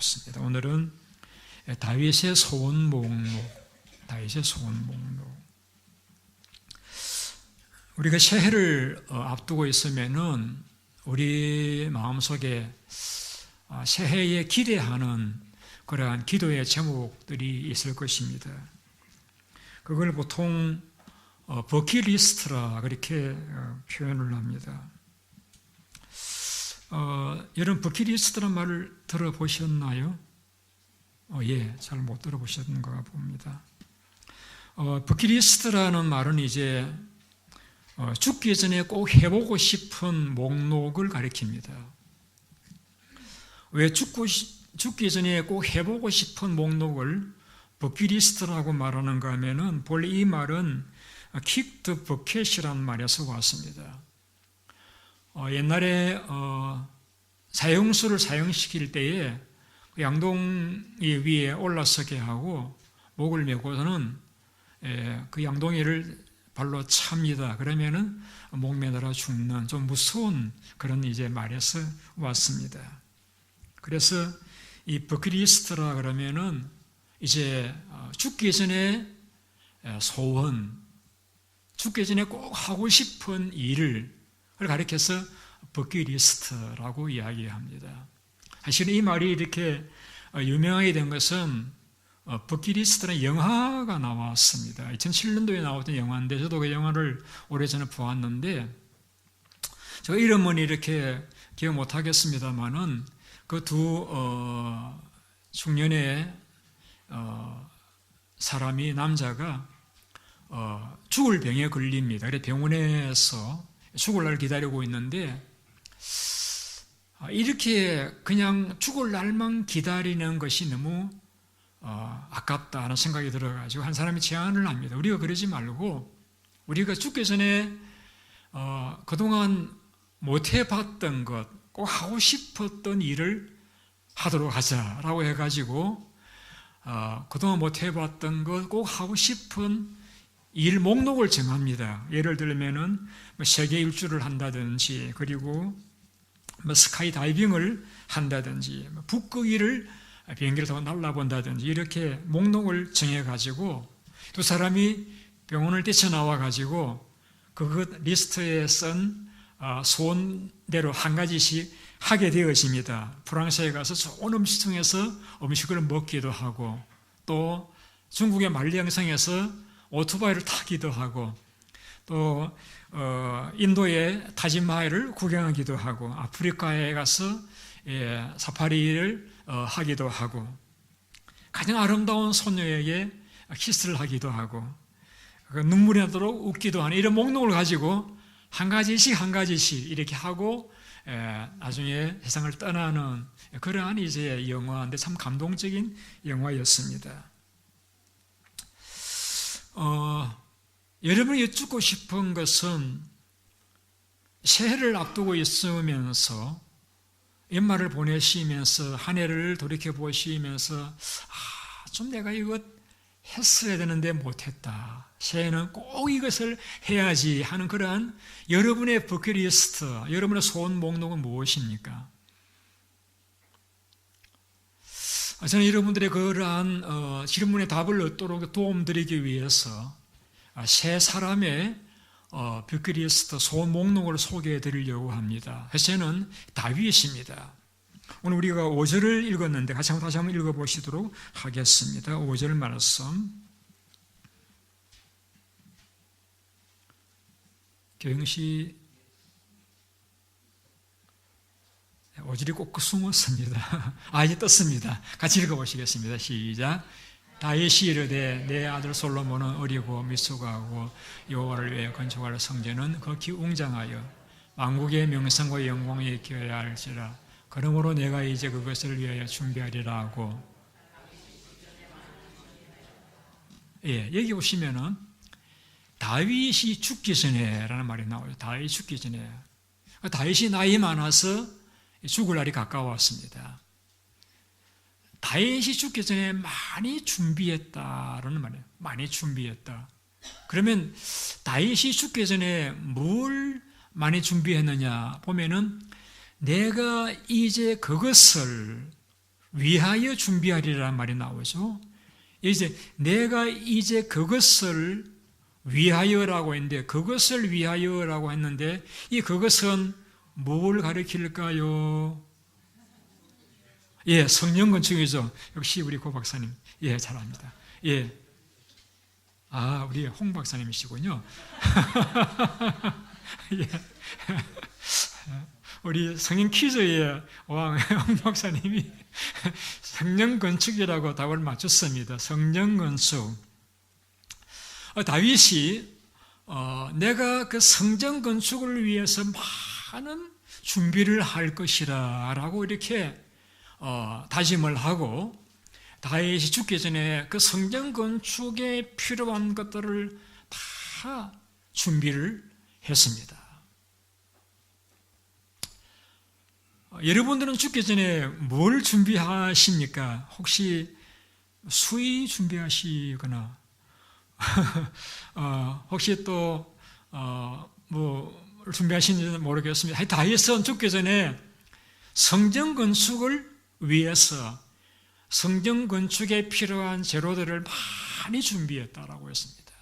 나눴습니다. 오늘은 다윗의 소원 목록, 다윗의 소원 목록. 우리가 새해를 앞두고 있으면은 우리 마음속에 새해에 기대하는 그러한 기도의 제목들이 있을 것입니다. 그걸 보통 버킷리스트라 그렇게 표현을 합니다. 여러분 버킷리스트란 말을 들어보셨나요? 예, 잘 못 들어보셨는가 봅니다. 버킷리스트라는 말은 이제 죽기 전에 꼭 해보고 싶은 목록을 가리킵니다. 왜 죽기 전에 꼭 해보고 싶은 목록을 버킷리스트라고 말하는가 하면은 본래 이 말은 kick the bucket이라는 말에서 왔습니다. 옛날에 사형수를 사형시킬 때에 양동이 위에 올라서게 하고 목을 메고서는 그 양동이를 발로 찹니다. 그러면은 목 매달아 죽는 좀 무서운 그런 이제 말에서 왔습니다. 그래서 이 버킷리스트라 그러면은 이제 죽기 전에 소원, 죽기 전에 꼭 하고 싶은 일을 가리켜서 버킷리스트라고 이야기합니다. 사실은 이 말이 이렇게 유명하게 된 것은 버킷리스트라는 영화가 나왔습니다. 2007년도에 나왔던 영화인데 저도 그 영화를 오래전에 보았는데 제가 이름은 이렇게 기억 못하겠습니다만은 그 두 중년의 사람이 남자가 죽을 병에 걸립니다. 그래서 병원에서 죽을 날 기다리고 있는데 이렇게 그냥 죽을 날만 기다리는 것이 너무 아깝다 하는 생각이 들어가지고 한 사람이 제안을 합니다. 우리가 그러지 말고 우리가 죽기 전에 그동안 못 해봤던 것, 꼭 하고 싶었던 일을 하도록 하자라고 해가지고 그동안 못 해봤던 것, 꼭 하고 싶은 일 목록을 정합니다. 예를 들면은 세계 일주를 한다든지, 그리고 스카이 다이빙을 한다든지, 북극이를 비행기를 타고 날아본다든지 이렇게 목록을 정해가지고 두 사람이 병원을 뛰쳐나와가지고 그 리스트에 쓴 소원대로 한 가지씩 하게 되어집니다. 프랑스에 가서 좋은 음식점에서 음식을 먹기도 하고 또 중국의 만리장성에서 오토바이를 타기도 하고 또 인도의 타지마할을 구경하기도 하고 아프리카에 가서 사파리를 하기도 하고 가장 아름다운 소녀에게 키스를 하기도 하고 눈물이 나도록 웃기도 하는 이런 목록을 가지고 한 가지씩 이렇게 하고 나중에 세상을 떠나는 그러한 이제 영화인데 참 감동적인 영화였습니다. 여러분이 여쭙고 싶은 것은 새해를 앞두고 있으면서 연말을 보내시면서 한 해를 돌이켜보시면서 좀 내가 이것 했어야 되는데 못했다. 새해는 꼭 이것을 해야지 하는 그러한 여러분의 버킷리스트, 여러분의 소원 목록은 무엇입니까? 저는 여러분들의 그러한 질문에 답을 얻도록 도움드리기 위해서 세 사람의 버킷리스트 소원 목록을 소개해 드리려고 합니다. 저는 다윗입니다. 오늘 우리가 5절을 읽었는데 다시 한번 읽어보시도록 하겠습니다. 5절 말씀 경시 5절이 꼭 숨었습니다. 이제 떴습니다. 같이 읽어보시겠습니다. 시작. 다윗이 이르되 내 아들 솔로몬은 어리고 미숙하고 여호와를 위하여 건축할 성전은 극히 웅장하여 만국의 명성과 영광이 있어야 할지라. 그러므로 내가 이제 그것을 위하여 준비하리라 하고. 여기 보시면은 다윗이 죽기 전에라는 말이 나와요. 다윗이 죽기 전에. 다윗이 나이 많아서 죽을 날이 가까웠습니다. 다윗이 죽기 전에 많이 준비했다라는 말이에요. 많이 준비했다. 그러면 다윗이 죽기 전에 뭘 많이 준비했느냐 보면은 내가 이제 그것을 위하여 준비하리라는 말이 나오죠. 이제 내가 이제 그것을 위하여라고 했는데, 그것을 위하여라고 했는데, 이 그것은 뭘 가리킬까요? 예, 성령 건축이죠. 역시 우리 고 박사님. 예, 잘합니다. 예. 아, 우리 홍 박사님이시군요. 예. 우리 성인 퀴즈의 왕 홍 박사님이 성령 건축이라고 답을 맞췄습니다. 성령 건축. 다윗이 내가 그 성전 건축을 위해서 많은 준비를 할 것이라 라고 이렇게 다짐을 하고, 다윗이 죽기 전에 그 성전 건축에 필요한 것들을 다 준비를 했습니다. 여러분들은 죽기 전에 뭘 준비하십니까? 혹시 수의 준비하시거나 혹시 또 뭐 준비하시는지는 모르겠습니다. 다윗은 죽기 전에 성전 건축을 위해서 성전 건축에 필요한 재료들을 많이 준비했다라고 했습니다.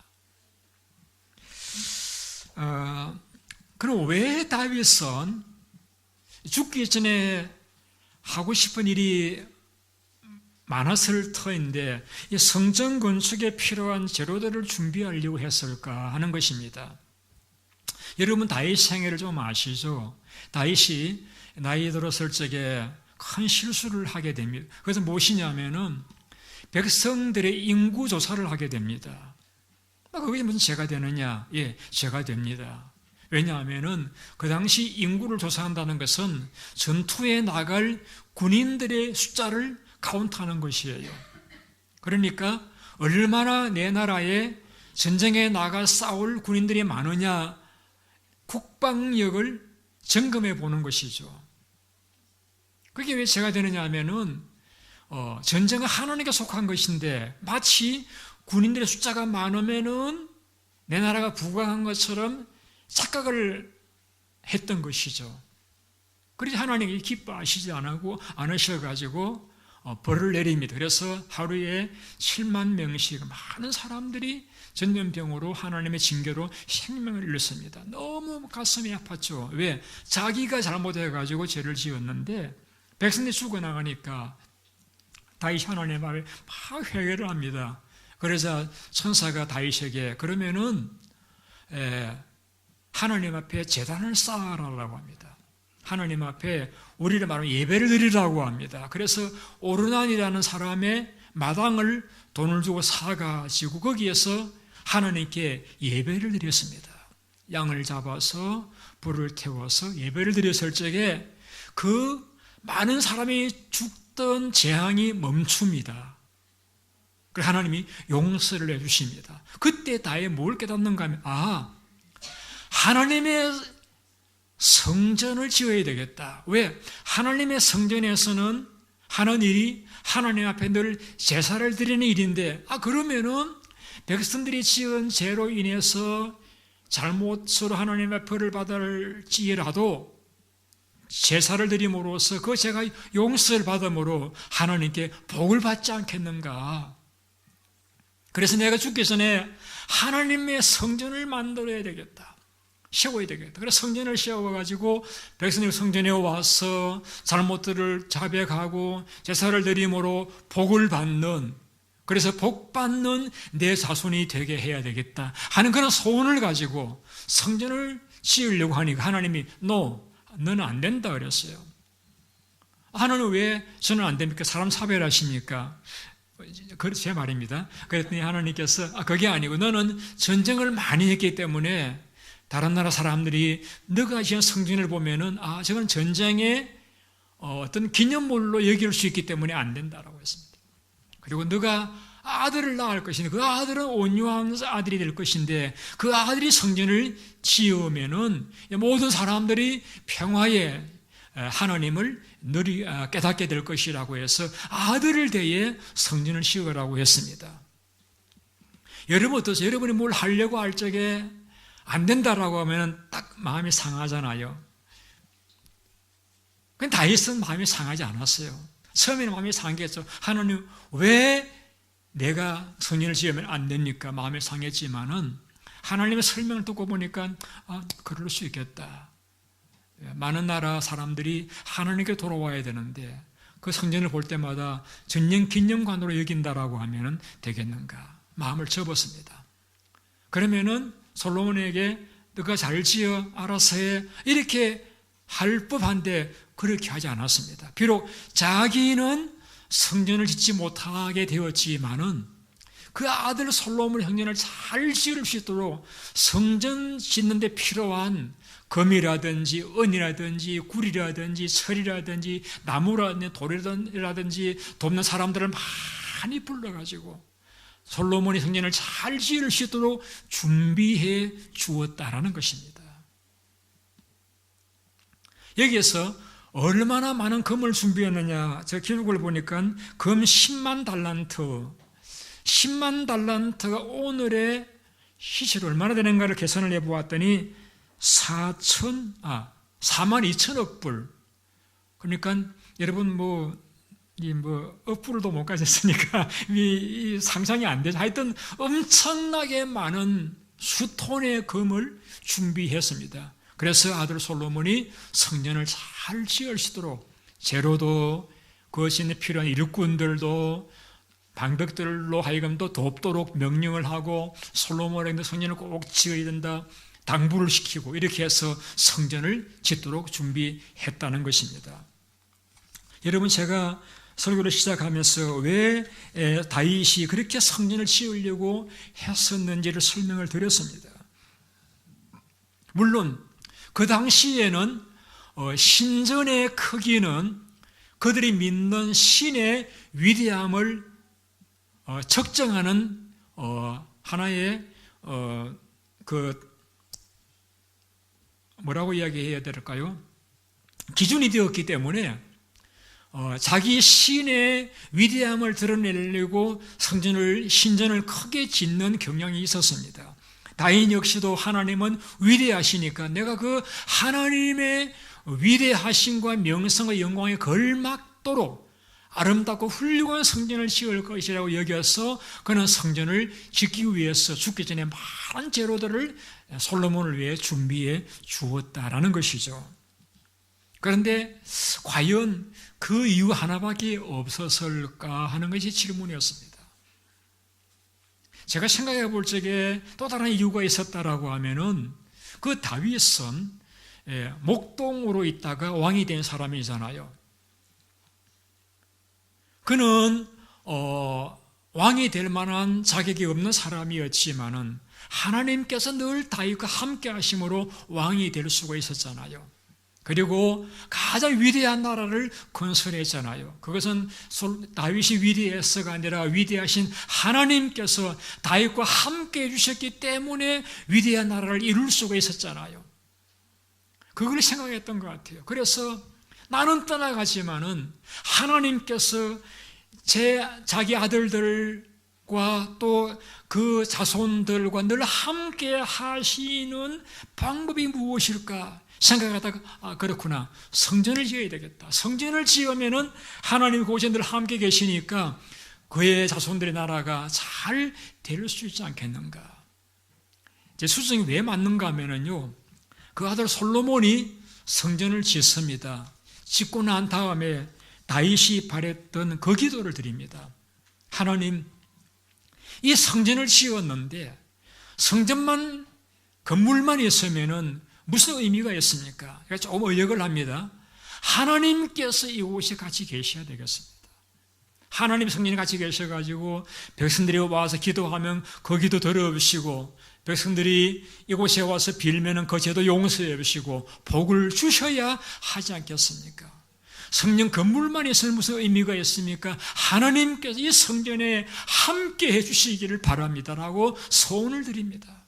그럼 왜 다윗은 죽기 전에 하고 싶은 일이 많았을 터인데 이 성전 건축에 필요한 재료들을 준비하려고 했을까 하는 것입니다. 여러분 다윗 생애를 좀 아시죠? 다윗이 나이 들었을 적에 큰 실수를 하게 됩니다. 그래서 무엇이냐면은 백성들의 인구 조사를 하게 됩니다. 그게 무슨 죄가 되느냐? 예, 죄가 됩니다. 왜냐하면은 그 당시 인구를 조사한다는 것은 전투에 나갈 군인들의 숫자를 카운트하는 것이에요. 그러니까 얼마나 내 나라에 전쟁에 나가 싸울 군인들이 많으냐, 국방력을 점검해 보는 것이죠. 그게 왜 죄가 되느냐 하면은 전쟁은 하나님께 속한 것인데 마치 군인들의 숫자가 많으면은 내 나라가 부강한 것처럼 착각을 했던 것이죠. 그래서 하나님이 기뻐하시지 않으셔가지고 벌을 내립니다. 그래서 하루에 7만 명씩 많은 사람들이 전염병으로 하나님의 징계로 생명을 잃었습니다. 너무 가슴이 아팠죠. 왜? 자기가 잘못해가지고 죄를 지었는데 백성들이 죽어나가니까 다윗이 하나님 앞에 막 회개를 합니다. 그래서 천사가 다윗에게 그러면은 하나님 앞에 제단을 쌓아라라고 합니다. 하나님 앞에 우리를 말하면 예배를 드리라고 합니다. 그래서 오르난이라는 사람의 마당을 돈을 주고 사가지고 거기에서 하나님께 예배를 드렸습니다. 양을 잡아서 불을 태워서 예배를 드렸을 적에 그 많은 사람이 죽던 재앙이 멈춥니다. 그래서 하나님이 용서를 해주십니다. 그때 다윗이 뭘 깨닫는가 하면 하나님의 성전을 지어야 되겠다. 왜? 하나님의 성전에서는 하는 일이 하나님 앞에 늘 제사를 드리는 일인데 그러면은 백성들이 지은 죄로 인해서 잘못으로 하나님 앞에 벌을 받을지라도 제사를 드림으로써 그 죄가 용서를 받음으로 하나님께 복을 받지 않겠는가. 그래서 내가 죽기 전에 하나님의 성전을 만들어야 되겠다. 세워야 되겠다. 그래서 성전을 세워가지고 백성들이 성전에 와서 잘못들을 자백하고 제사를 드림으로 복을 받는, 그래서 복 받는 내 자손이 되게 해야 되겠다 하는 그런 소원을 가지고 성전을 지으려고 하니까 하나님이 너는 안 된다 그랬어요. 하나님은 왜 저는 안 됩니까? 사람 사별하십니까? 제 말입니다. 그랬더니 하나님께서 그게 아니고 너는 전쟁을 많이 했기 때문에 다른 나라 사람들이 너가 지은 성전을 보면은 저건 전쟁의 어떤 기념물로 여길 수 있기 때문에 안 된다라고 했습니다. 그리고 너가 아들을 낳을 것인데 그 아들은 온유한 아들이 될 것인데 그 아들이 성전을 지으면은 모든 사람들이 평화의 하나님을 깨닫게 될 것이라고 해서 아들을 대해 성전을 지으라고 했습니다. 여러분 어떠세요? 여러분이 뭘 하려고 할 적에 안 된다라고 하면 딱 마음이 상하잖아요. 근데 다윗은 마음이 상하지 않았어요. 처음에는 마음이 상했죠. 하나님, 왜 내가 성전을 지으면 안 됩니까? 마음이 상했지만은 하나님의 설명을 듣고 보니까 그럴 수 있겠다. 많은 나라 사람들이 하나님께 돌아와야 되는데 그 성전을 볼 때마다 전년 기념관으로 여긴다라고 하면 되겠는가? 마음을 접었습니다. 그러면은 솔로몬에게 너가 잘 지어 알아서 해 이렇게 할 법한데 그렇게 하지 않았습니다. 비록 자기는 성전을 짓지 못하게 되었지만은 그 아들 솔로몬 성전을 잘 지을 수 있도록 성전 짓는 데 필요한 금이라든지 은이라든지 굴이라든지 철이라든지 나무라든지 돌이라든지 돕는 사람들을 많이 불러가지고 솔로몬이 성전을 잘 지을 수 있도록 준비해 주었다라는 것입니다. 여기에서 얼마나 많은 금을 준비했느냐, 저 기록을 보니까 금 10만 달란트, 10만 달란트가 오늘의 시세로 얼마나 되는가를 계산을 해보았더니 4만 2천억 불. 그러니까 여러분 억불도 못 가졌으니까 상상이 안 되죠. 하여튼 엄청나게 많은 수톤의 금을 준비했습니다. 그래서 아들 솔로몬이 성전을 잘 지을 수 있도록 재료도 그것이 필요한 일꾼들도 방백들로 하여금도 돕도록 명령을 하고 솔로몬에게 성전을 꼭 지어야 된다 당부를 시키고 이렇게 해서 성전을 짓도록 준비했다는 것입니다. 여러분, 제가 설교를 시작하면서 왜 다윗이 그렇게 성전을 지으려고 했었는지를 설명을 드렸습니다. 물론 그 당시에는 신전의 크기는 그들이 믿는 신의 위대함을 측정하는 하나의 뭐라고 이야기해야 될까요? 기준이 되었기 때문에 자기 신의 위대함을 드러내려고 신전을 크게 짓는 경향이 있었습니다. 다윗 역시도 하나님은 위대하시니까 내가 그 하나님의 위대하심과 명성과 영광에 걸맞도록 아름답고 훌륭한 성전을 지을 것이라고 여겨서 그는 성전을 짓기 위해서 죽기 전에 많은 재료들을 솔로몬을 위해 준비해 주었다라는 것이죠. 그런데 과연 그 이유 하나밖에 없었을까 하는 것이 질문이었습니다. 제가 생각해 볼 적에 또 다른 이유가 있었다라고 하면은 그 다윗은 목동으로 있다가 왕이 된 사람이잖아요. 그는 왕이 될 만한 자격이 없는 사람이었지만은 하나님께서 늘 다윗과 함께 하심으로 왕이 될 수가 있었잖아요. 그리고 가장 위대한 나라를 건설했잖아요. 그것은 다윗이 위대해서가 아니라 위대하신 하나님께서 다윗과 함께 해주셨기 때문에 위대한 나라를 이룰 수가 있었잖아요. 그걸 생각했던 것 같아요. 그래서 나는 떠나가지만은 하나님께서 자기 아들들과 또 그 자손들과 늘 함께 하시는 방법이 무엇일까 생각하다가 그렇구나, 성전을 지어야 되겠다. 성전을 지으면은 하나님 그곳에 늘 함께 계시니까 그의 자손들의 나라가 잘 될 수 있지 않겠는가. 제 수정이 왜 맞는가 하면은요, 그 아들 솔로몬이 성전을 짓습니다. 짓고 난 다음에 다윗이 바랬던 그 기도를 드립니다. 하나님, 이 성전을 지었는데 성전만 건물만 있으면은 무슨 의미가 있습니까? 그러니까 조금 의역을 합니다. 하나님께서 이곳에 같이 계셔야 되겠습니다. 하나님 성전에 같이 계셔가지고 백성들이 와서 기도하면 그 기도 들어주시고 백성들이 이곳에 와서 빌면은 그 죄도 용서해 주시고 복을 주셔야 하지 않겠습니까? 성전 건물만 있으면 무슨 의미가 있습니까? 하나님께서 이 성전에 함께 해주시기를 바랍니다라고 소원을 드립니다.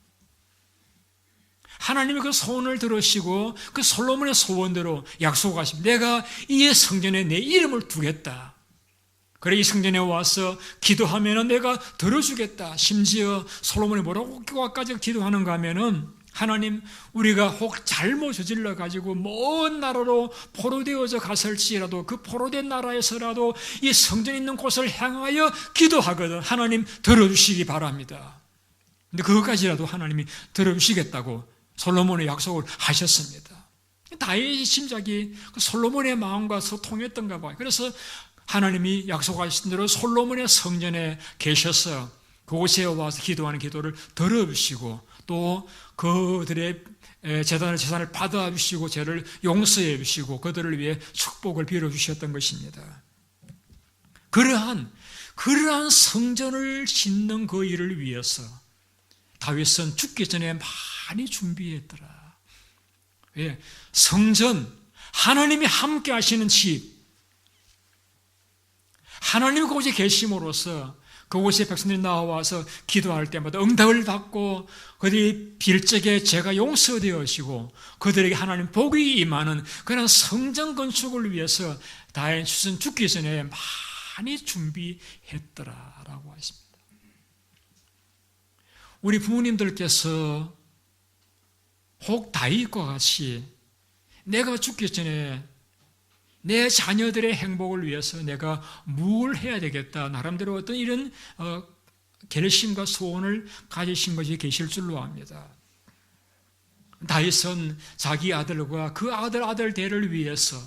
하나님이 그 소원을 들으시고 그 솔로몬의 소원대로 약속하십니다. 내가 이 성전에 내 이름을 두겠다. 그래 이 성전에 와서 기도하면은 내가 들어주겠다. 심지어 솔로몬이 뭐라고까지 기도하는가 하면은 하나님, 우리가 혹 잘못 저질러 가지고 먼 나라로 포로되어져 갔을지라도 그 포로된 나라에서라도 이 성전 있는 곳을 향하여 기도하거든 하나님 들어주시기 바랍니다. 근데 그것까지라도 하나님이 들어주시겠다고 솔로몬의 약속을 하셨습니다. 다윗의 심작이 솔로몬의 마음과 통했던가 봐요. 그래서 하나님이 약속하신 대로 솔로몬의 성전에 계셔서 그곳에 와서 기도하는 기도를 들어주시고 또 그들의 재산을 받아주시고 죄를 용서해 주시고 그들을 위해 축복을 빌어주셨던 것입니다. 그러한 성전을 짓는 그 일을 위해서 다윗은 죽기 전에 많이 준비했더라. 왜? 성전, 하나님이 함께 하시는 집, 하나님이 그곳에 계심으로써 그곳에 백성들이 나와서 기도할 때마다 응답을 받고 그들이 빌 적에 죄가 용서되어지고 그들에게 하나님 복이 임하는 그런 성전 건축을 위해서 다윗은 죽기 전에 많이 준비했더라라고 하십니다. 우리 부모님들께서 혹 다윗과 같이 내가 죽기 전에 내 자녀들의 행복을 위해서 내가 뭘 해야 되겠다 나름대로 어떤 이런 결심과 소원을 가지신 것이 계실 줄로 압니다. 다윗은 자기 아들과 그 아들 대를 위해서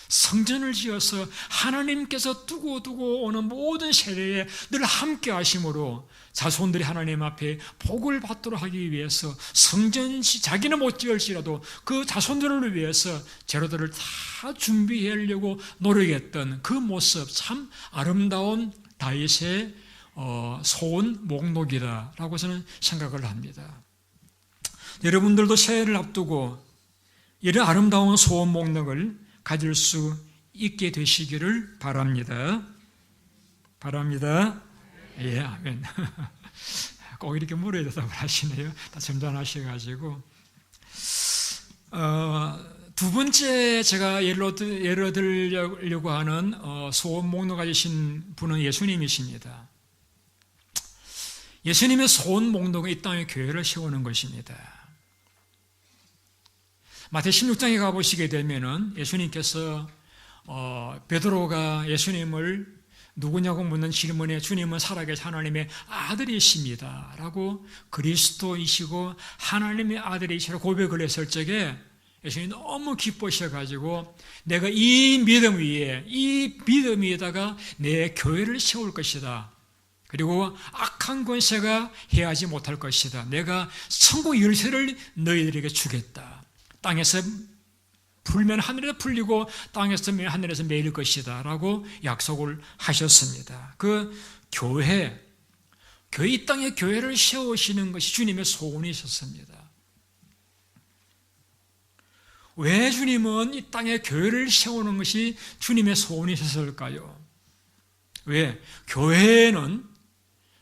성전을 지어서 하나님께서 두고 오는 모든 세대에 늘 함께 하심으로 자손들이 하나님 앞에 복을 받도록 하기 위해서 성전 자기는 못 지을지라도 그 자손들을 위해서 재료들을 다 준비하려고 노력했던 그 모습 참 아름다운 다윗의 소원 목록이다라고 저는 생각을 합니다. 여러분들도 새해를 앞두고 이런 아름다운 소원 목록을 가질 수 있게 되시기를 바랍니다. 예, 아멘. 꼭 이렇게 물어야 대답을 하시네요. 다 점잖하셔가지고. 두 번째 제가 예로 들려고 하는 소원 목록 가지신 분은 예수님이십니다. 예수님의 소원 목록은 이 땅에 교회를 세우는 것입니다. 마태 16장에 가보시게 되면은 예수님께서 베드로가 예수님을 누구냐고 묻는 질문에 주님은 살아계신 하나님의 아들이십니다 라고 그리스도이시고 하나님의 아들이시라고 고백을 했을 적에 예수님이 너무 기뻐하셔가지고 내가 이 믿음 위에다가 내 교회를 세울 것이다. 그리고 악한 권세가 해하지 못할 것이다. 내가 천국 열쇠를 너희들에게 주겠다. 땅에서 풀면 하늘에서 풀리고 땅에서 매면 하늘에서 매일 것이다 라고 약속을 하셨습니다. 그 교회 이 땅에 교회를 세우시는 것이 주님의 소원이셨습니다. 왜 주님은 이 땅에 교회를 세우는 것이 주님의 소원이셨을까요? 왜? 교회에는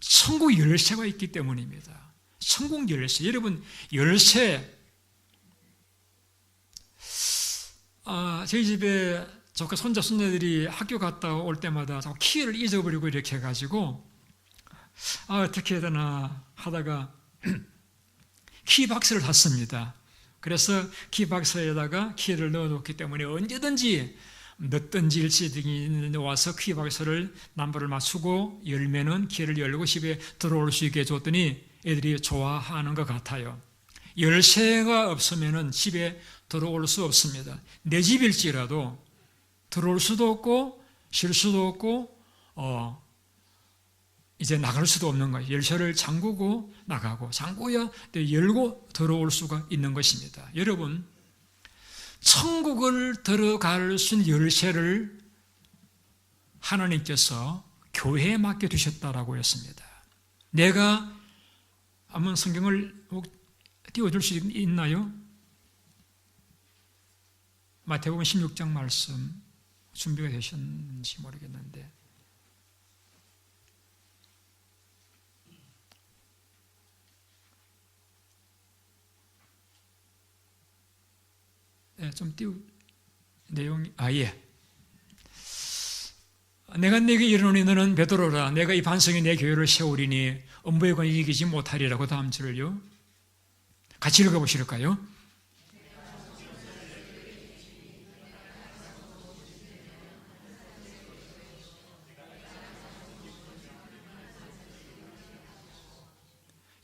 천국 열쇠가 있기 때문입니다. 천국 열쇠. 여러분 열쇠 저희 집에 조카 손자 손녀들이 학교 갔다 올 때마다 자꾸 키를 잊어버리고 이렇게 해가지고 어떻게 해야 되나 하다가 키박스를 샀습니다. 그래서 키박스에다가 키를 넣어놓기 때문에 언제든지 늦든지 일찍 와서 키박스를 넘버를 맞추고 열면은 키를 열고 집에 들어올 수 있게 해줬더니 애들이 좋아하는 것 같아요. 열쇠가 없으면은 집에 들어올 수 없습니다. 내 집일지라도 들어올 수도 없고 쉴 수도 없고 이제 나갈 수도 없는 거예요. 열쇠를 잠그고 나가고 잠그야 열고 들어올 수가 있는 것입니다. 여러분 천국을 들어갈 수 있는 열쇠를 하나님께서 교회에 맡겨두셨다라고 했습니다. 내가 한번 성경을 띄워줄 수 있나요? 마태복음 16장 말씀 준비가 되셨는지 모르겠는데 좀 내용이 예. 내가 네게 이르노니 너는 베드로라 내가 이 반석에 내 교회를 세우리니 음부의 권이 이기지 못하리라. 그 다음 절을요. 같이 읽어보실까요?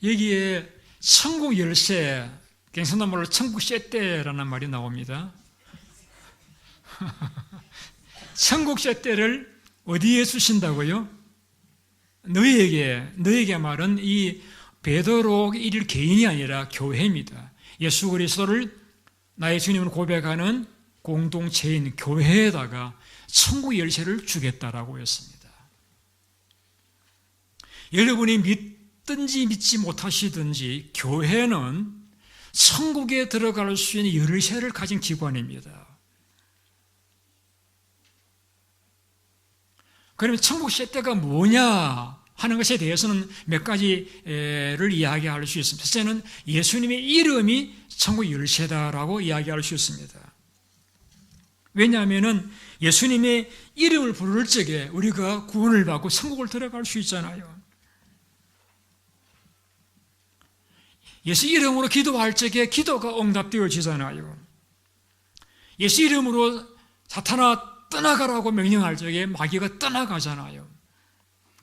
여기에 천국 열쇠, 경상도말로 천국 쇠대라는 말이 나옵니다. 천국 쇠대를 어디에 주신다고요? 너에게 말은 이 베드로 일 개인이 아니라 교회입니다. 예수 그리스도를 나의 주님을 고백하는 공동체인 교회에다가 천국 열쇠를 주겠다라고 했습니다. 여러분이 믿든지 믿지 못하시든지 교회는 천국에 들어갈 수 있는 열쇠를 가진 기관입니다. 그러면 천국 쇠대가 뭐냐 하는 것에 대해서는 몇 가지를 이야기할 수 있습니다. 첫째는 예수님의 이름이 천국 열쇠다라고 이야기할 수 있습니다. 왜냐하면 예수님의 이름을 부를 적에 우리가 구원을 받고 천국을 들어갈 수 있잖아요. 예수 이름으로 기도할 적에 기도가 응답되어지잖아요. 예수 이름으로 사탄아 떠나가라고 명령할 적에 마귀가 떠나가잖아요.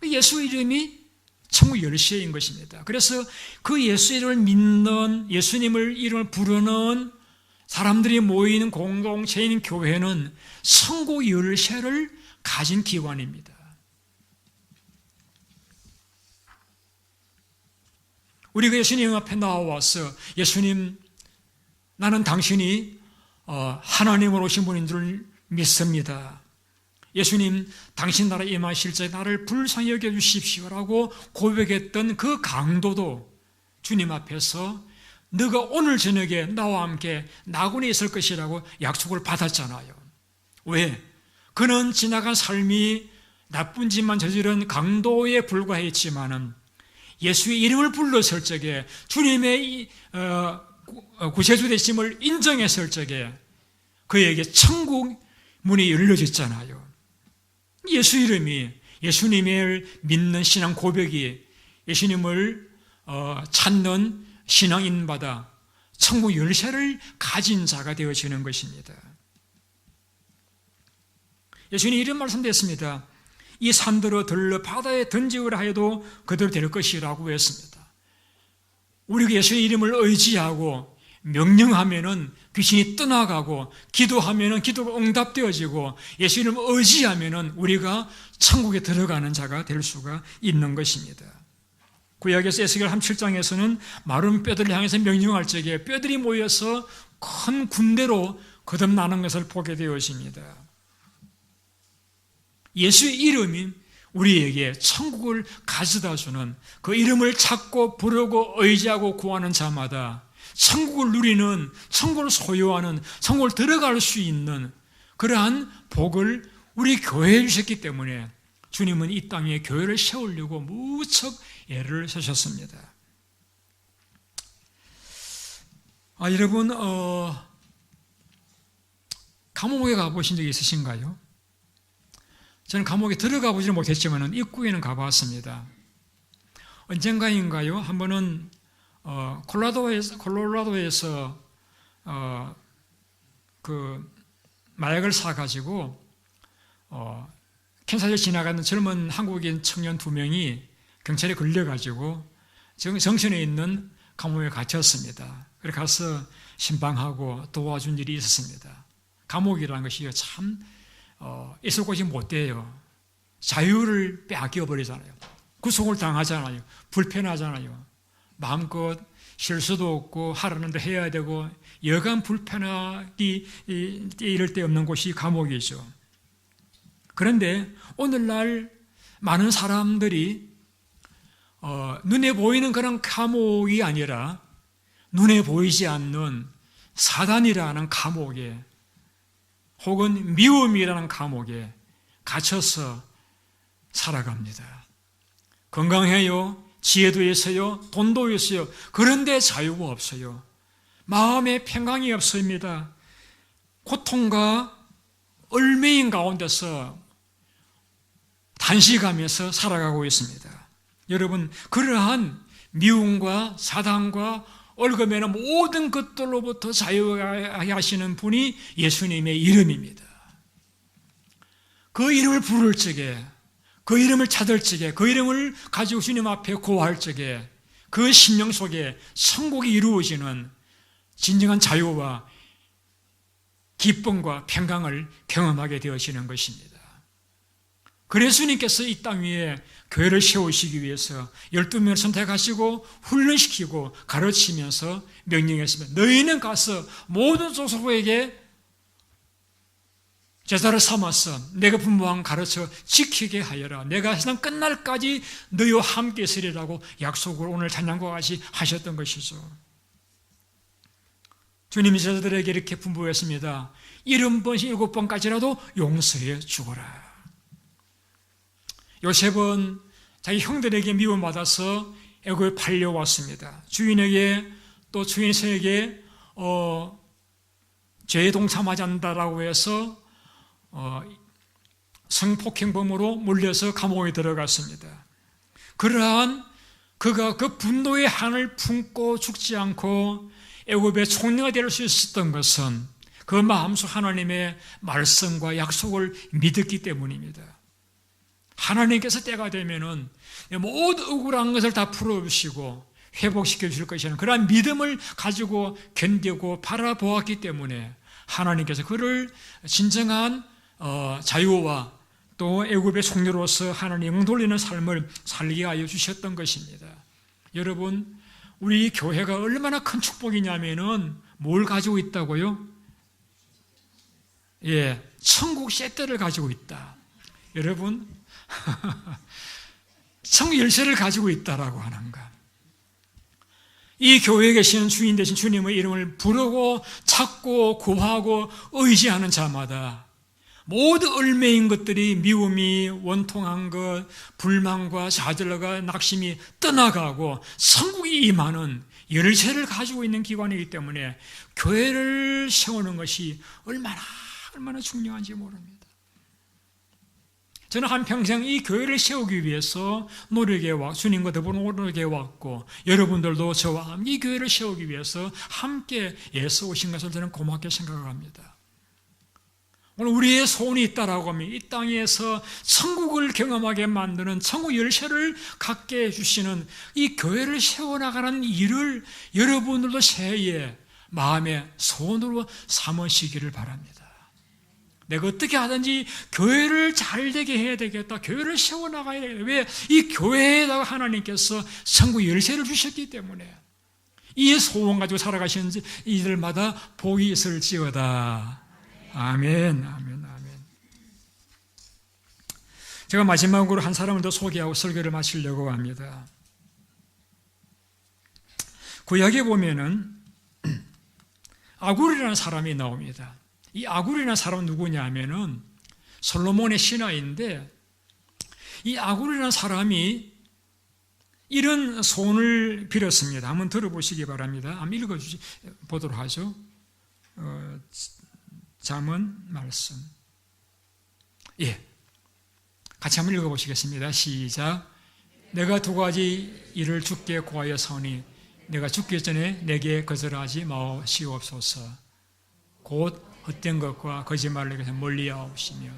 예수 이름이 천국 열쇠인 것입니다. 그래서 그 예수 이름을 믿는, 예수님을 이름을 부르는 사람들이 모이는 공동체인 교회는 천국 열쇠를 가진 기관입니다. 우리가 예수님 앞에 나와서 예수님, 나는 당신이 하나님으로 오신 분인 줄 믿습니다. 예수님, 당신 나라 임하실 때 나를 불쌍히 여겨주십시오라고 고백했던 그 강도도 주님 앞에서 너가 오늘 저녁에 나와 함께 나군에 있을 것이라고 약속을 받았잖아요. 왜? 그는 지나간 삶이 나쁜 짓만 저지른 강도에 불과했지만은 예수의 이름을 불렀을 적에 주님의 구세주 되심을 인정했을 적에 그에게 천국 문이 열려졌잖아요. 예수 이름이, 예수님을 믿는 신앙 고백이 예수님을 찾는 신앙인마다 천국 열쇠를 가진 자가 되어지는 것입니다. 예수님 이런 말씀됐습니다. 이 산들을 들러 바다에 던지으라 해도 그대로 될 것이라고 했습니다. 우리가 예수의 이름을 의지하고 명령하면은 귀신이 떠나가고 기도하면은 기도가 응답되어지고 예수 이름을 의지하면은 우리가 천국에 들어가는 자가 될 수가 있는 것입니다. 구약에서 에스겔 37장에서는 마른 뼈들을 향해서 명령할 적에 뼈들이 모여서 큰 군대로 거듭나는 것을 보게 되어집니다. 예수의 이름이 우리에게 천국을 가져다 주는, 그 이름을 찾고 부르고 의지하고 구하는 자마다 천국을 누리는, 천국을 소유하는, 천국을 들어갈 수 있는 그러한 복을 우리 교회에 주셨기 때문에 주님은 이 땅에 교회를 세우려고 무척 애를 쓰셨습니다. 여러분, 감옥에 가보신 적이 있으신가요? 저는 감옥에 들어가 보지는 못했지만 입구에는 가봤습니다. 언젠가인가요? 한 번은 콜로라도에서 그 마약을 사가지고 캔사를 지나가는 젊은 한국인 청년 2명이 경찰에 걸려가지고 정선에 있는 감옥에 갇혔습니다. 그래서 가서 신방하고 도와준 일이 있었습니다. 감옥이라는 것이 참 있을 곳이 못 돼요. 자유를 빼앗겨 버리잖아요. 구속을 당하잖아요. 불편하잖아요. 마음껏 쉴 수도 없고 하라는 대로 해야 되고 여간 불편하기 이럴 데 없는 곳이 감옥이죠. 그런데 오늘날 많은 사람들이 눈에 보이는 그런 감옥이 아니라 눈에 보이지 않는 사단이라는 감옥에 혹은 미움이라는 감옥에 갇혀서 살아갑니다. 건강해요. 지혜도 있어요. 돈도 있어요. 그런데 자유가 없어요. 마음에 평강이 없습니다. 고통과 얽매인 가운데서 단식하면서 살아가고 있습니다. 여러분, 그러한 미움과 사단과 얽으면 모든 것들로부터 자유하게 하시는 분이 예수님의 이름입니다. 그 이름을 부를 적에, 그 이름을 찾을 적에, 그 이름을 가지고 주님 앞에 고할 적에 그 심령 속에 천국이 이루어지는 진정한 자유와 기쁨과 평강을 경험하게 되어지는 것입니다. 그래서 주님께서 이 땅 위에 교회를 세우시기 위해서 12명을 선택하시고 훈련시키고 가르치면서 명령했습니다. 너희는 가서 모든 족속에게 제자를 삼아서 내가 분부한 가르쳐 지키게 하여라. 내가 세상 끝날까지 너희와 함께 있으리라고 약속을 오늘 찬양과 같이 하셨던 것이죠. 주님이 제자들에게 이렇게 분부했습니다. 70번, 7번까지라도 용서해 주거라. 요셉은 자기 형들에게 미움받아서 애굽에 팔려왔습니다. 주인에게 또 주인에게 죄에 동참하지 않는다라고 해서 성폭행범으로 몰려서 감옥에 들어갔습니다. 그러한 그가 그 분노의 한을 품고 죽지 않고 애굽의 총리가 될 수 있었던 것은 그 마음속 하나님의 말씀과 약속을 믿었기 때문입니다. 하나님께서 때가 되면은 모든 억울한 것을 다 풀어주시고 회복시켜 주실 것이라는 그러한 믿음을 가지고 견디고 바라보았기 때문에 하나님께서 그를 진정한 자유와 또 애굽의 총리로서 하나님 영 돌리는 삶을 살게 하여 주셨던 것입니다. 여러분, 우리 교회가 얼마나 큰 축복이냐면은 뭘 가지고 있다고요? 천국 세트를 가지고 있다. 여러분, 천국 열쇠를 가지고 있다라고 하는 것. 이 교회에 계시는 주인 되신 주님의 이름을 부르고 찾고 구하고 의지하는 자마다 모든 얼매인 것들이 미움이 원통한 것, 불만과 좌절과 낙심이 떠나가고 천국이 임하는 열쇠를 가지고 있는 기관이기 때문에 교회를 세우는 것이 얼마나 중요한지 모릅니다. 저는 한평생 이 교회를 세우기 위해서 주님과 더불어 노력해 왔고, 여러분들도 저와 이 교회를 세우기 위해서 함께 애써오신 것을 저는 고맙게 생각합니다. 오늘 우리의 소원이 있다라고 하면 이 땅에서 천국을 경험하게 만드는 천국 열쇠를 갖게 해주시는 이 교회를 세워나가는 일을 여러분들도 새해 마음의 소원으로 삼으시기를 바랍니다. 내가 어떻게 하든지 교회를 잘 되게 해야 되겠다. 교회를 세워나가야 되겠다. 왜? 이 교회에다가 하나님께서 천국 열쇠를 주셨기 때문에 이 소원 가지고 살아가시는 이들마다 복이 있을지어다. 아멘, 아멘, 아멘. 제가 마지막으로 한 사람을 더 소개하고 설교를 마치려고 합니다. 구약에 보면은 아굴이라는 사람이 나옵니다. 이 아굴이라는 사람은 누구냐 하면은 솔로몬의 신하인데, 이 아굴이라는 사람이 이런 소원을 빌었습니다. 한번 들어보시기 바랍니다. 한번 읽어보도록 하죠. 잠언 말씀. 같이 한번 읽어보시겠습니다. 시작. 내가 두 가지 일을 주께 구하였사오니 내가 죽기 전에 내게 거절하지 마시옵소서. 곧 헛된 것과 거짓말에게서 멀리하옵시며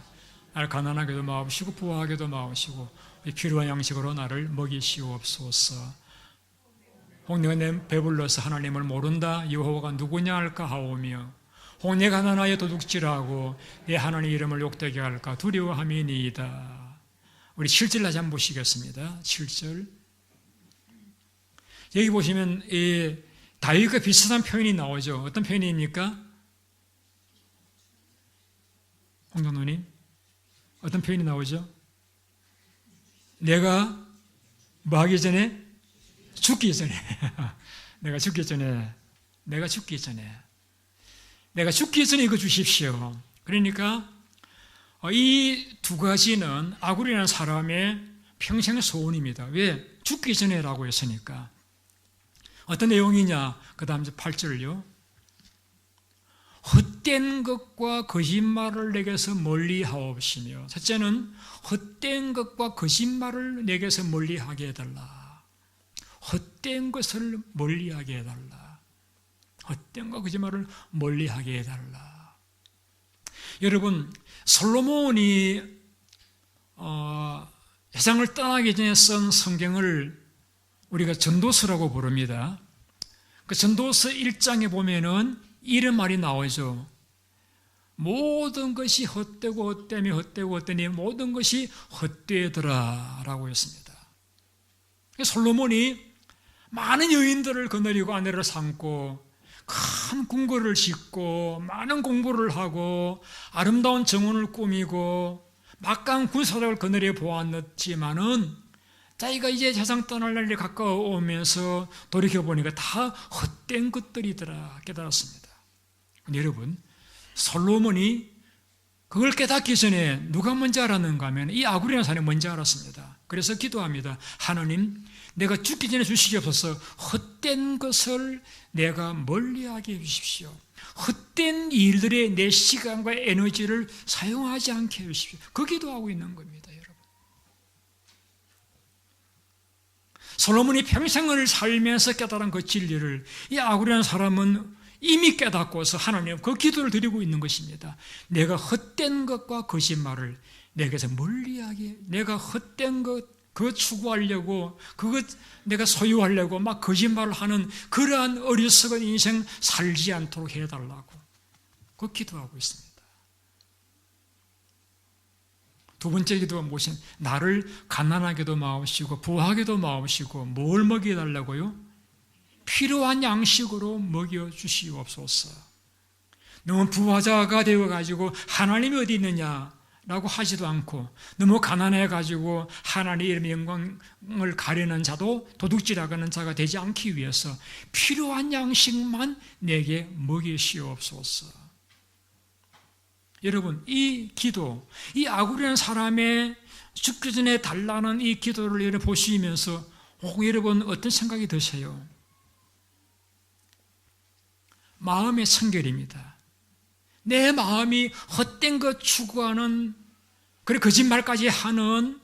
나를 가난하게도 마옵시고 부하게도 마옵시고 필요한 양식으로 나를 먹이시옵소서. 혹 내가 내 배불러서 하나님을 모른다 여호와가 누구냐 할까 하오며 혹 내가 가난하여 도둑질하고 내 하나님 이름을 욕되게 할까 두려워함이니이다. 우리 7절 다시 한번 보시겠습니다. 7절. 여기 보시면 이 다윗과 비슷한 표현이 나오죠. 어떤 표현입니까? 홍정노님, 어떤 표현이 나오죠? 내가 뭐 하기 전에? 죽기 전에. 내가 죽기 전에 이거 주십시오. 그러니까 이 두 가지는 아굴이라는 사람의 평생 소원입니다. 왜? 죽기 전에라고 했으니까. 어떤 내용이냐? 그 다음 8절을요. 헛된 것과 거짓말을 내게서 멀리하옵시며, 첫째는 헛된 것과 거짓말을 내게서 멀리하게 해달라. 헛된 것을 멀리하게 해달라. 헛된 거 거짓말을 멀리하게 해달라. 여러분, 솔로몬이 세상을 떠나기 전에 쓴 성경을 우리가 전도서라고 부릅니다. 그 전도서 1장에 보면은 이런 말이 나오죠. 모든 것이 헛되고 헛되니 헛되고 헛되니 모든 것이 헛되더라 라고 했습니다. 솔로몬이 많은 여인들을 거느리고 아내를 삼고 큰 궁궐을 짓고 많은 공부를 하고 아름다운 정원을 꾸미고 막강한 군사력을 거느려 보았지만은 자기가 이제 세상 떠날 날이 가까워오면서 돌이켜보니까 다 헛된 것들이더라 깨달았습니다. 여러분, 솔로몬이 그걸 깨닫기 전에 누가 먼저 알았는가 하면 이 아굴이라는 사람이 먼저 알았습니다. 그래서 기도합니다. 하나님, 내가 죽기 전에 주시옵소서. 헛된 것을 내가 멀리하게 해주십시오. 헛된 일들에 내 시간과 에너지를 사용하지 않게 해주십시오. 그 기도하고 있는 겁니다, 여러분. 솔로몬이 평생을 살면서 깨달은 그 진리를 이 아굴이라는 사람은 이미 깨닫고서 하나님 그 기도를 드리고 있는 것입니다. 내가 헛된 것과 거짓말을 내게서 멀리하게, 내가 헛된 것 그거 추구하려고, 그것 내가 소유하려고 막 거짓말을 하는 그러한 어리석은 인생 살지 않도록 해달라고 그 기도하고 있습니다. 두 번째 기도가 무엇이냐? 나를 가난하게도 마옵시고 부하게도 마옵시고 뭘 먹여달라고요? 필요한 양식으로 먹여주시옵소서. 너무 부자가 되어가지고 하나님이 어디 있느냐 라고 하지도 않고, 너무 가난해가지고 하나님의 이름의 영광을 가리는 자도 도둑질하는 자가 되지 않기 위해서 필요한 양식만 내게 먹이시옵소서. 여러분, 이 기도, 이 아굴이라는 사람의 죽기 전에 달라는 이 기도를 여러분 보시면서 여러분 어떤 생각이 드세요? 마음의 청결입니다. 내 마음이 헛된 것 추구하는, 그래 거짓말까지 하는,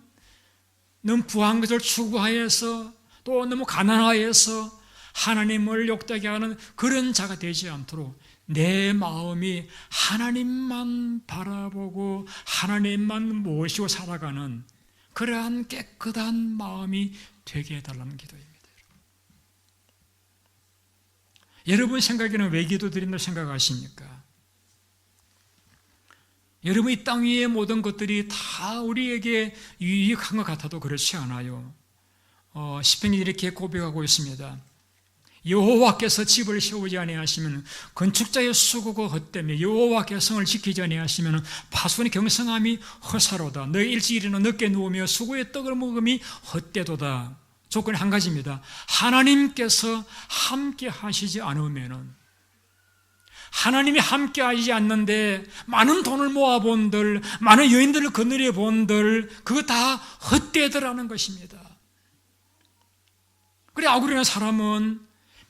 너무 부한 것을 추구하여서 또 너무 가난하여서 하나님을 욕되게 하는 그런 자가 되지 않도록 내 마음이 하나님만 바라보고 하나님만 모시고 살아가는 그러한 깨끗한 마음이 되게 해달라는 기도입니다. 여러분 생각에는 왜 기도드린다고 생각하십니까? 여러분, 이 땅 위의 모든 것들이 다 우리에게 유익한 것 같아도 그렇지 않아요. 시편이 이렇게 고백하고 있습니다. 여호와께서 집을 세우지 아니하시면 건축자의 수고가 헛되며 여호와께서 성을 지키지 아니하시면 파수꾼의 경성함이 허사로다. 너희 일찍 일어나 늦게 누우며 수고의 떡을 먹음이 헛되도다. 조건이 한 가지입니다. 하나님께서 함께 하시지 않으면은, 하나님이 함께 하지 않는데 많은 돈을 모아본들, 많은 여인들을 거느려 본들, 그거 다 헛되더라는 것입니다. 그래 아굴이라는 사람은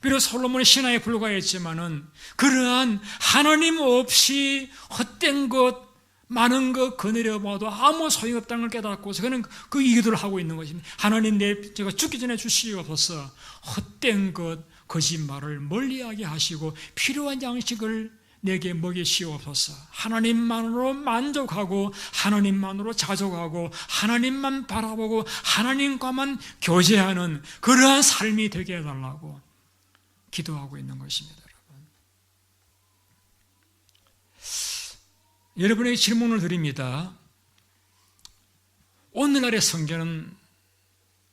비록 솔로몬의 신하에 불과했지만은 그러한 하나님 없이 헛된 것, 많은 것 거느려 봐도 아무 소용없다는 걸 깨닫고서 그는 그 기도를 하고 있는 것입니다. 하나님, 제가 죽기 전에 주시옵소서. 헛된 것, 거짓말을 멀리하게 하시고 필요한 양식을 내게 먹이시옵소서. 하나님만으로 만족하고 하나님만으로 자족하고 하나님만 바라보고 하나님과만 교제하는 그러한 삶이 되게 해달라고 기도하고 있는 것입니다. 여러분에게 질문을 드립니다. 오늘날의 성전은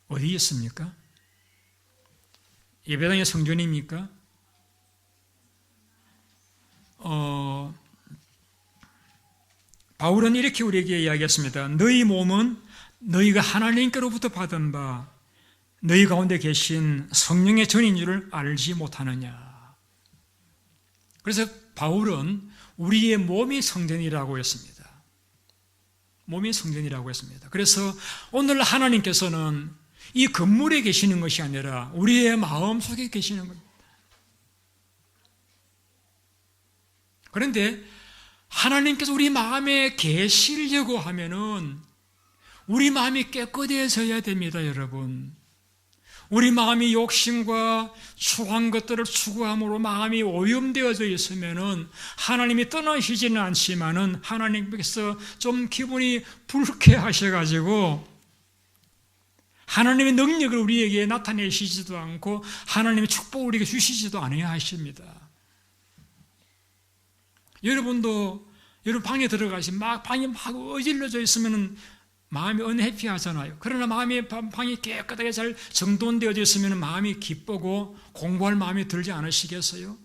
어디에 있습니까? 예배당의 성전입니까? 바울은 이렇게 우리에게 이야기했습니다. 너희 몸은 너희가 하나님께로부터 받은 바 너희 가운데 계신 성령의 전인 줄을 알지 못하느냐. 그래서 바울은 우리의 몸이 성전이라고 했습니다. 몸이 성전이라고 했습니다. 그래서 오늘 하나님께서는 이 건물에 계시는 것이 아니라 우리의 마음 속에 계시는 겁니다. 그런데 하나님께서 우리 마음에 계시려고 하면은 우리 마음이 깨끗해져야 됩니다, 여러분. 우리 마음이 욕심과 추한 것들을 추구함으로 마음이 오염되어져 있으면은 하나님이 떠나시지는 않지만은 하나님께서 좀 기분이 불쾌하셔가지고 하나님의 능력을 우리에게 나타내시지도 않고 하나님의 축복을 우리에게 주시지도 않아야 하십니다. 여러분도 여러분 방에 들어가시면 방이 막 어질러져 있으면 마음이 언해피하잖아요. 그러나 방이 깨끗하게 잘 정돈되어져 있으면 마음이 기쁘고 공부할 마음이 들지 않으시겠어요?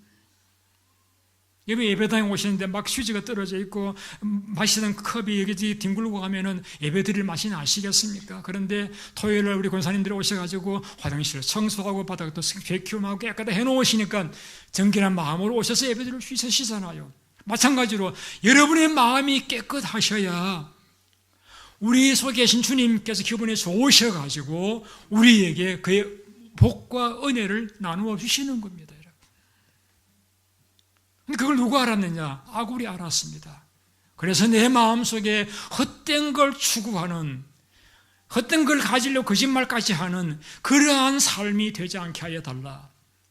예배당에 오시는데 막 휴지가 떨어져 있고 마시는 컵이 여기저기 뒹굴고 가면은 예배 드릴 맛이 나시겠습니까? 그런데 토요일날 우리 권사님들이 오셔가지고 화장실 청소하고 바닥도 베큐음하고 깨끗하게 해놓으시니까 정결한 마음으로 오셔서 예배 드릴 수 있으시잖아요. 마찬가지로 여러분의 마음이 깨끗하셔야 우리 속에 계신 주님께서 기분이 좋으셔가지고 우리에게 그의 복과 은혜를 나누어 주시는 겁니다. 근데 그걸 누가 알았느냐? 아굴이 알았습니다. 그래서 내 마음속에 헛된 걸 추구하는, 헛된 걸 가지려고 거짓말까지 하는 그러한 삶이 되지 않게 하여 달라.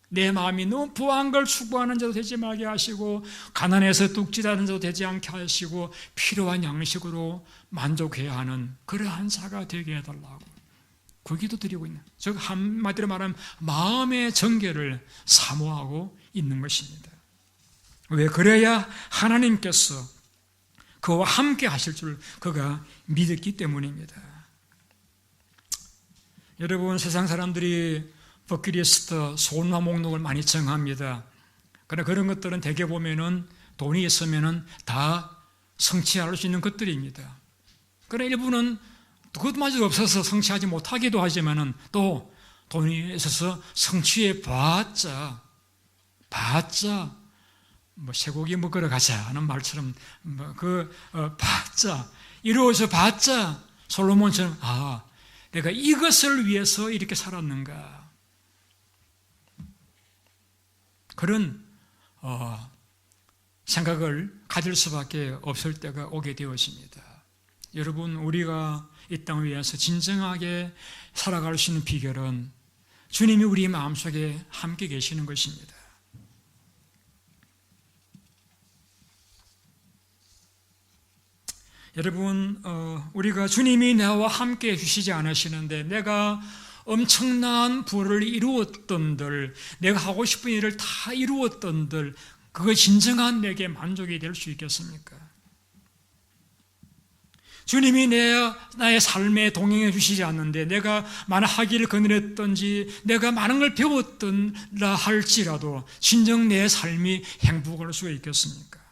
내 마음이 너무 부한 걸 추구하는 자도 되지 말게 하시고 가난해서 뚝지다는 자도 되지 않게 하시고 필요한 양식으로 만족해야 하는 그러한 자가 되게 해달라고 그 기도 드리고 있는, 즉 한마디로 말하면 마음의 정결을 사모하고 있는 것입니다. 왜? 그래야 하나님께서 그와 함께 하실 줄 그가 믿었기 때문입니다. 여러분, 세상 사람들이 버킷리스트, 소원화 목록을 많이 정합니다. 그러나 그런 것들은 대개 보면은 돈이 있으면은 다 성취할 수 있는 것들입니다. 그러나 일부는 그것마저 없어서 성취하지 못하기도 하지만은 또 돈이 있어서 성취해 봤자 뭐 쇠고기 먹으러 가자 하는 말처럼 봤자 이루어져 봤자 솔로몬처럼 내가 이것을 위해서 이렇게 살았는가, 그런 생각을 가질 수밖에 없을 때가 오게 되었습니다. 여러분, 우리가 이 땅을 위해서 진정하게 살아갈 수 있는 비결은 주님이 우리 마음속에 함께 계시는 것입니다. 여러분, 우리가 주님이 나와 함께 해주시지 않으시는데 내가 엄청난 부를 이루었던들, 내가 하고 싶은 일을 다 이루었던들, 그거 진정한 내게 만족이 될 수 있겠습니까? 주님이 나의 삶에 동행해 주시지 않는데 내가 많은 학위를 거느렸든지 내가 많은 걸 배웠던라 할지라도 진정 내 삶이 행복할 수가 있겠습니까?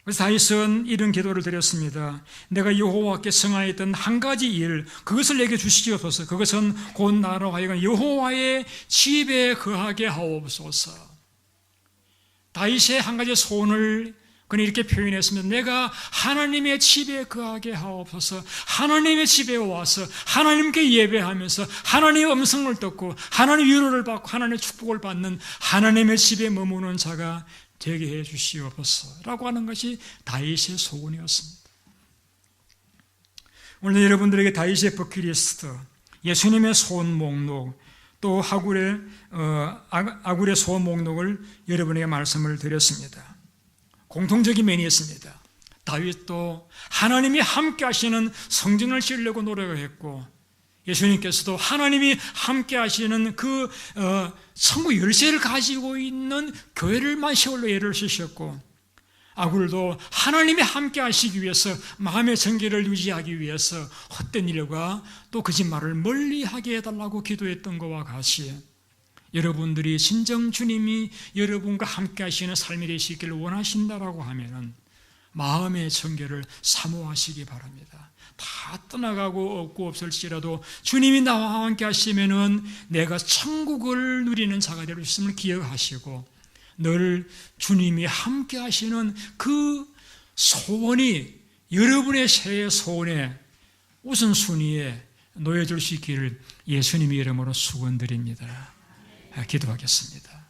그래서 다윗은 이런 기도를 드렸습니다. 내가 여호와께 성하였던 한 가지 일, 그것을 내게 주시옵소서. 그것은 곧 나로 하여금 여호와의 집에 거하게 하옵소서. 다윗의 한 가지 소원을 그는 이렇게 표현했습니다. 내가 하나님의 집에 거하게 하옵소서. 하나님의 집에 와서 하나님께 예배하면서 하나님의 음성을 듣고 하나님의 위로를 받고 하나님의 축복을 받는 하나님의 집에 머무는 자가 되게 해 주시옵소서 라고 하는 것이 다윗의 소원이었습니다. 오늘 여러분들에게 다윗의 버킷리스트, 예수님의 소원 목록, 또 아굴의 소원 목록을 여러분에게 말씀을 드렸습니다. 공통적인 면이 있습니다. 다윗도 하나님이 함께 하시는 성전을 지으려고 노력을 했고, 예수님께서도 하나님이 함께 하시는 그 천국 열쇠를 가지고 있는 교회를만 세월로 예를 쓰셨고, 아굴도 하나님이 함께 하시기 위해서 마음의 정결을 유지하기 위해서 헛된 일과 또 거짓말을 멀리하게 해달라고 기도했던 것과 같이 여러분들이 진정 주님이 여러분과 함께 하시는 삶이 되시기를 원하신다라고 하면은 마음의 정결을 사모하시기 바랍니다. 다 떠나가고 없고 없을지라도 주님이 나와 함께 하시면은 내가 천국을 누리는 자가 될 수 있음을 기억하시고 늘 주님이 함께 하시는 그 소원이 여러분의 새해 소원의 우선순위에 놓여질 수 있기를 예수님의 이름으로 축원드립니다. 기도하겠습니다.